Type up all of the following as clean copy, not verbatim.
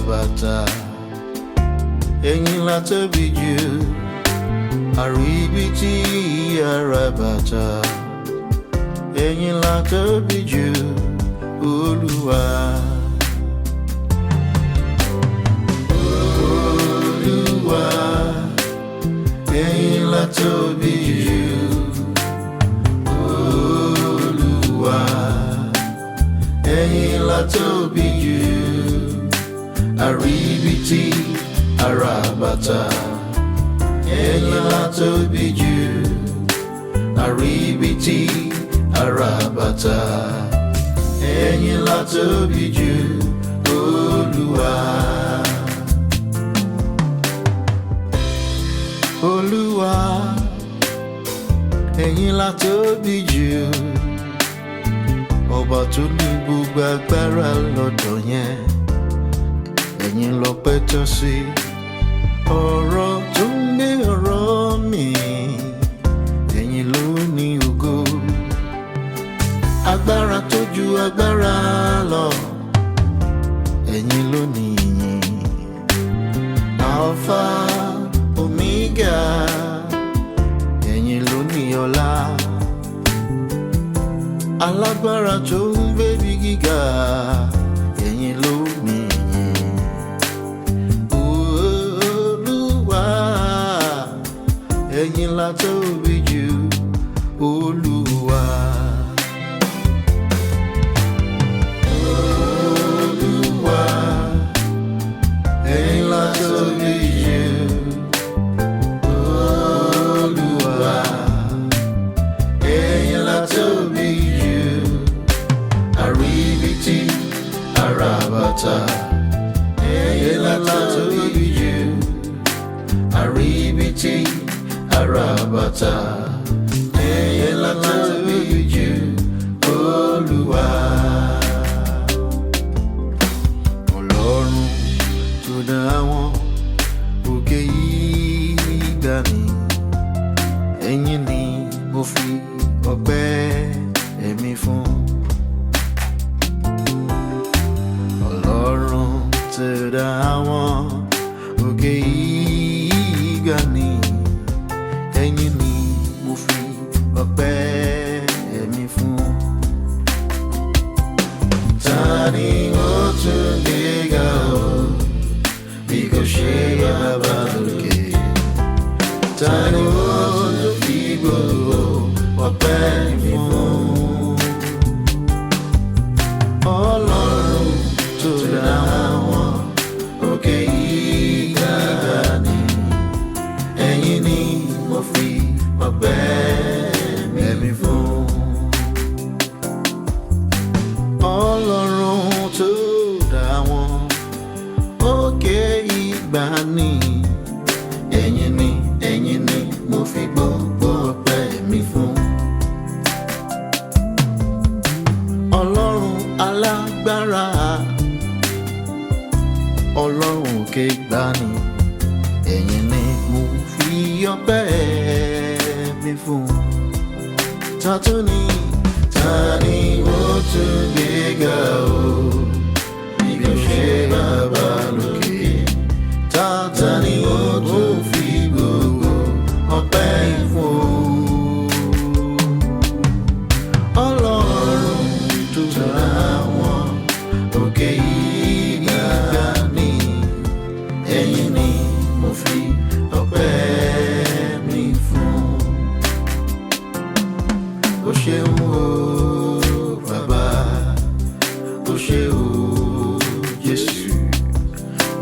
àràbàtà ẹ̀yin la tóbi jù àríbítí àràbàtà ẹ̀yin la tóbi jù Olúwa. Olúwa ẹ̀yin la tóbi jù Olúwa ẹ̀yin la tóbi jù àríbítí àràbàtà ẹ̀yin la tóbi jù àríbítí àràbàtà ẹ̀yin la tóbi jù Olúwa. Olúwa ẹ̀yin la tóbi jù ọba tó ní gbogbo agbára lọ́dọ̀ yẹn ẹ̀yin lọ́pẹ́ tọ́ sí ọ̀rọ̀ tó ń gbé ọ̀rọ̀ mi ẹ̀yin ló ní ògo agbára tó ju agbára lọ ẹ̀yin ló ní ìyìn Alpha Omega ẹ̀yin ló ní ọlá alágbára tó ń gbébi gíga ẹ̀yin ló ní ìyìn Olúwa ẹ̀yin la tóbi jù Olúwa. Olúwa ẹ̀yin la tóbi jù Olúwa ẹ̀yin la tóbi jù àríbítí àràbàtà ẹ̀yin la tóbi jù àríbítí àràbàtà ẹ̀yin la tóbi jù Olúwa. Ọlọ́run tó dá àwọn òkè yìí dání ẹ̀yin ni mo fi ọpẹ́ ẹ̀mí fún. Ọlọ́run tó dá àwọn òkè yìí dání ẹ̀yin ni mo fi ọpẹ́ ẹ̀mí fún. Ta ni ó tún lè ga o bí kò ṣe Baba lókè? Ta ni ó tún fi gbogbo ọpẹ́ mi fún? Ọlọ́run tó dá àwọn òkè yìí dání ẹ̀yin ni mo fi ọpẹ́ mi fún. Ọlọ́run tó dá àwọn òkè ìgbàanì ẹ̀yin ni mo fi gbogbo ọpẹ́ mi fún. Ọlọ́run alágbára Ọlọ́run òkè ìgbàanì ẹ̀yin ni mo fi ọpẹ́ mi fún. Ta ni ó tún lè ga o bí kò ṣe Baba lókè? Ta ni ó tún fi gbogbo ọpẹ́ fún? Ọlọ́run tó dá àwọn òkè yìí dání ẹ̀yin ni mo fi ọpẹ́ mi fún. Ó ṣeun o Baba ó ṣe o Jésù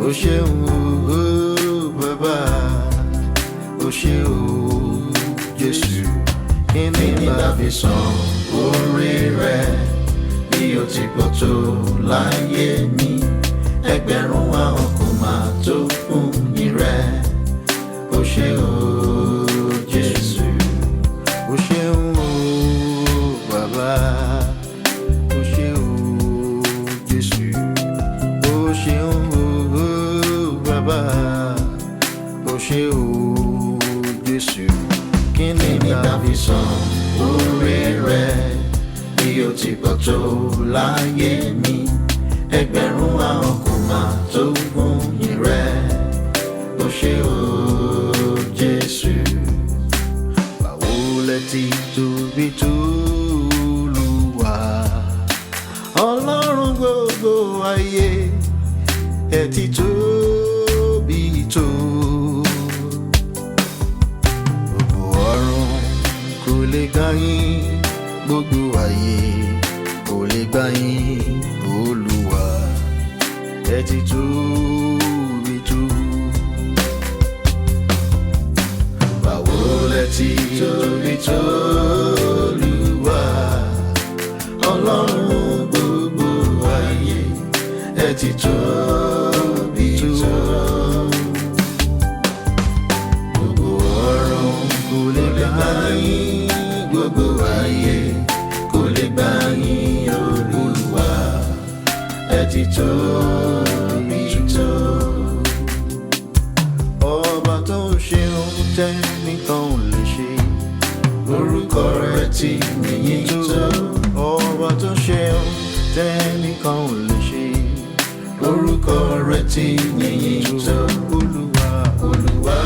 ó ṣeun o Baba ó ṣe o Jésù kí ni bá fi san oore rẹ bí o ti pọ̀ tó láyé mi ẹgbẹ̀rún ahọ́n kò máa tó fún yìn rẹ ó ṣe o Jésù ó ṣeun o Baba ó ṣe o Jésù ó ṣeun o Baba ó ṣe o Jésù kí ni bá fi san oore rẹ bí o ti pọ̀ tó láyé mi ẹgbẹ̀rún ahọ́n kò máa tó fún yín rẹ̀, ó ṣe o Jésù. Báwo lẹ ti tóbi tó Olúwa, Ọlọ́run gbogbo ayé, ẹ ti tóbi tó. Gbogbo ọ̀run kò lè gbà yín, gbogbo ayé kò lè gbà yín Olúwa, ẹ ti tóbi tó. Báwo lẹ ti tóbi tó Olúwa, Ọlọ́run gbogbo ayé, ẹ ti tóbi tó. Gbogbo ọ̀run kò lè gbà yín, gbogbo ayé kò lè gbà yín Olúwa, ẹ ti tóbi tó. Ọba tó ń ṣe ohun tẹ́nìkan ò lè ṣe, orúkọ rẹ̀ ti níyìn tó. Ọba tó ń ṣe ohun tẹ́nìkan ò lè ṣe, orúkọ rẹ̀ ti níyìn tó. Olúwa, Olúwa,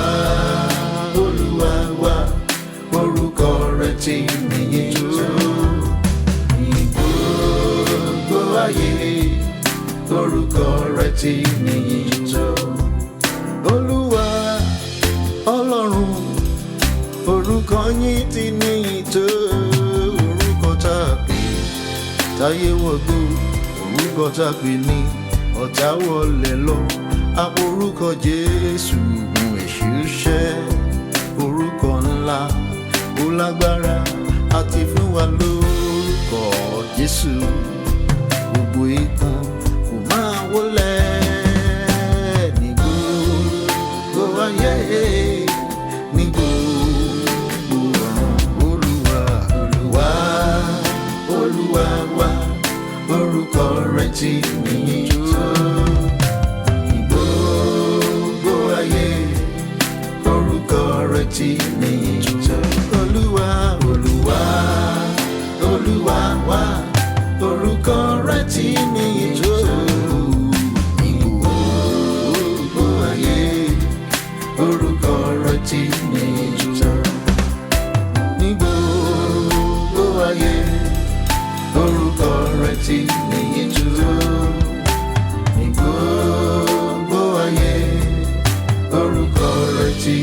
Olúwa wa, orúkọ rẹ̀ ti níyìn tó. Gbogbo ayé, orúkọ rẹ̀ ti níyìn tó. Olúwa, Ọlọ́run, orúkọ yín ti níyìn tó. Orúkọ tá a pè táyé wọgbó, orúkọ tá a pè ní ọ̀tá wọlé lọ. Orúkọ Jésù mú èṣù ṣẹ́. Orúkọ ńlá ó lágbára, àti fún wa lórúkọ Jésù. Gbogbo ikùn kò máa wọlé ní gbogbo ayé, ní gbogbo ọ̀run. Olúwa, Olúwa, Olúwa wa, orúkọ rẹ̀ ti níyìn tó. Ní gbogbo ayé, orúkọ rẹ̀ ti níyìn tó. Olúwa, Olúwa, Olúwa wa, orúkọ rẹ̀ ti níyìn tó. Ní gbogbo ayé, orúkọ rẹ̀ ti níyìn tó. Ní gbogbo ayé, orúkọ rẹ̀ ti níyìn tó. Ní gbogbo ayé, orúkọ rẹ̀ ti